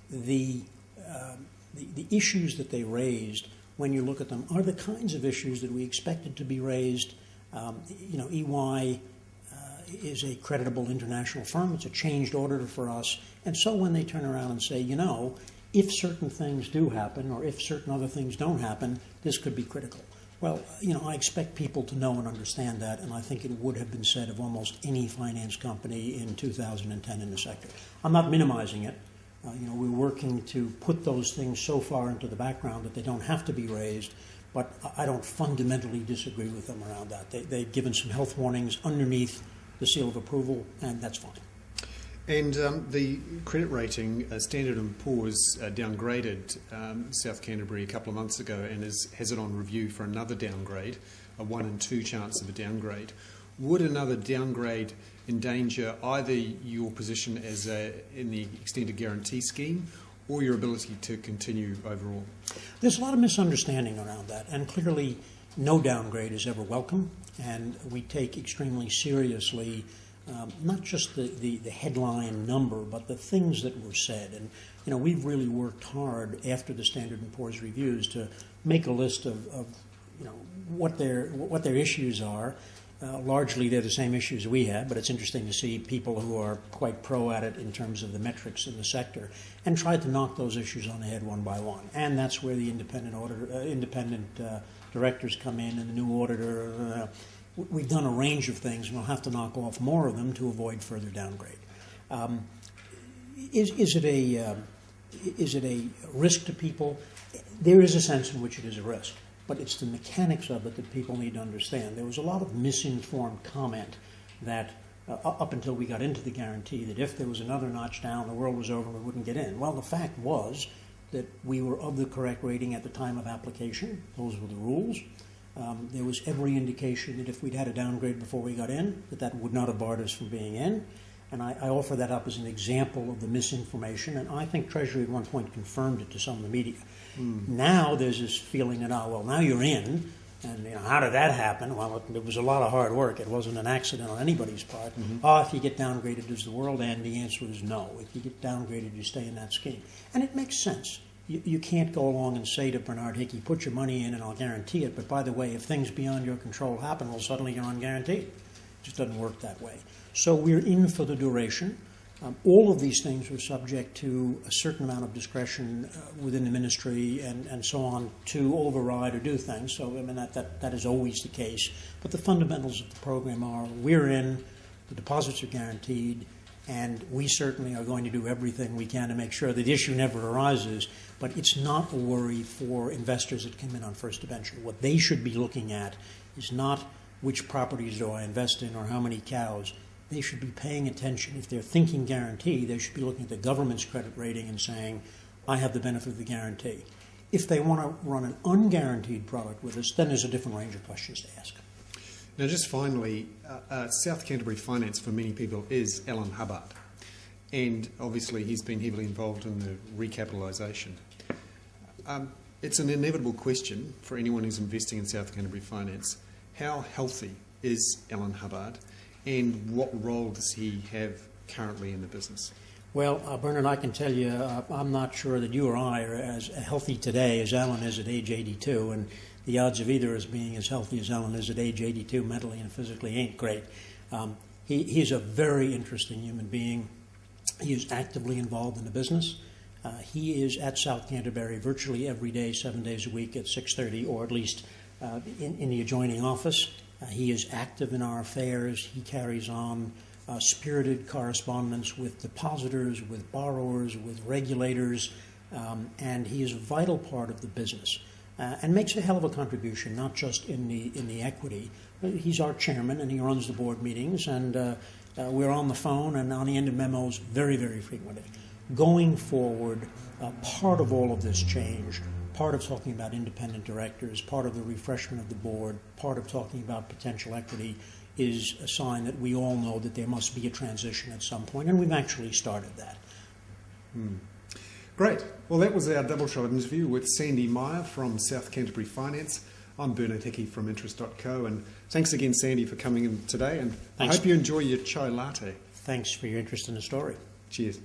the issues that they raised, when you look at them, are the kinds of issues that we expected to be raised. EY is a creditable international firm. It's a changed auditor for us. And so when they turn around and say, if certain things do happen or if certain other things don't happen, this could be critical. Well, I expect people to know and understand that, and I think it would have been said of almost any finance company in 2010 in the sector. I'm not minimizing it. We're working to put those things so far into the background that they don't have to be raised, but I don't fundamentally disagree with them around that. They've given some health warnings underneath the seal of approval, and that's fine. And the credit rating, Standard & Poor's downgraded South Canterbury a couple of months ago and has it on review for another downgrade, a 1 in 2 chance of a downgrade. Would another downgrade endanger either your position in the extended guarantee scheme or your ability to continue overall? There's a lot of misunderstanding around that, and clearly no downgrade is ever welcome, and we take extremely seriously not just the headline number, but the things that were said. And we've really worked hard after the Standard & Poor's reviews to make a list of what their issues are. Largely, they're the same issues we have, but it's interesting to see people who are quite pro at it in terms of the metrics in the sector, and try to knock those issues on the head one by one. And that's where the independent directors come in, and the new auditor. We've done a range of things, and we'll have to knock off more of them to avoid further downgrade. Is it a risk to people? There is a sense in which it is a risk, but it's the mechanics of it that people need to understand. There was a lot of misinformed comment that up until we got into the guarantee, that if there was another notch down, the world was over and we wouldn't get in. Well, the fact was that we were of the correct rating at the time of application. Those were the rules. There was every indication that if we'd had a downgrade before we got in, that would not have barred us from being in. And I offer that up as an example of the misinformation, and I think Treasury at one point confirmed it to some of the media. Now there's this feeling that, now you're in, and how did that happen? Well, it was a lot of hard work. It wasn't an accident on anybody's part. If you get downgraded, does the world end? The answer is no. If you get downgraded, you stay in that scheme. And it makes sense. You can't go along and say to Bernard Hickey, put your money in and I'll guarantee it, but by the way, if things beyond your control happen, well, suddenly you're unguaranteed. It just doesn't work that way. So we're in for the duration. All of these things are subject to a certain amount of discretion within the ministry and so on to override or do things. So, that is always the case. But the fundamentals of the program are we're in, the deposits are guaranteed, and we certainly are going to do everything we can to make sure that the issue never arises. But it's not a worry for investors that come in on first debenture. What they should be looking at is not which properties do I invest in or how many cows. They should be paying attention. If they're thinking guarantee, they should be looking at the government's credit rating and saying, I have the benefit of the guarantee. If they want to run an unguaranteed product with us, then there's a different range of questions to ask. Now, just finally, South Canterbury Finance for many people is Alan Hubbard. And obviously he's been heavily involved in the recapitalisation. It's an inevitable question for anyone who's investing in South Canterbury Finance. How healthy is Alan Hubbard, and what role does he have currently in the business? Well, Bernard, I can tell you, I'm not sure that you or I are as healthy today as Alan is at age 82, and the odds of either of us being as healthy as Alan is at age 82 mentally and physically ain't great. He's a very interesting human being. He is actively involved in the business. He is at South Canterbury virtually every day, 7 days a week at 6:30, or at least in the adjoining office. He is active in our affairs. He carries on spirited correspondence with depositors, with borrowers, with regulators, and he is a vital part of the business and makes a hell of a contribution, not just in the equity. He's our chairman, and he runs the board meetings, and we're on the phone and on the end of memos very, very frequently. Going forward, part of all of this change, part of talking about independent directors, part of the refreshment of the board, part of talking about potential equity is a sign that we all know that there must be a transition at some point, and we've actually started that. Great. Well, that was our double-shot interview with Sandy Meyer from South Canterbury Finance. I'm Bernard Hickey from Interest.co, and thanks again, Sandy, for coming in today, and thanks. I hope you enjoy your chai latte. Thanks for your interest in the story. Cheers.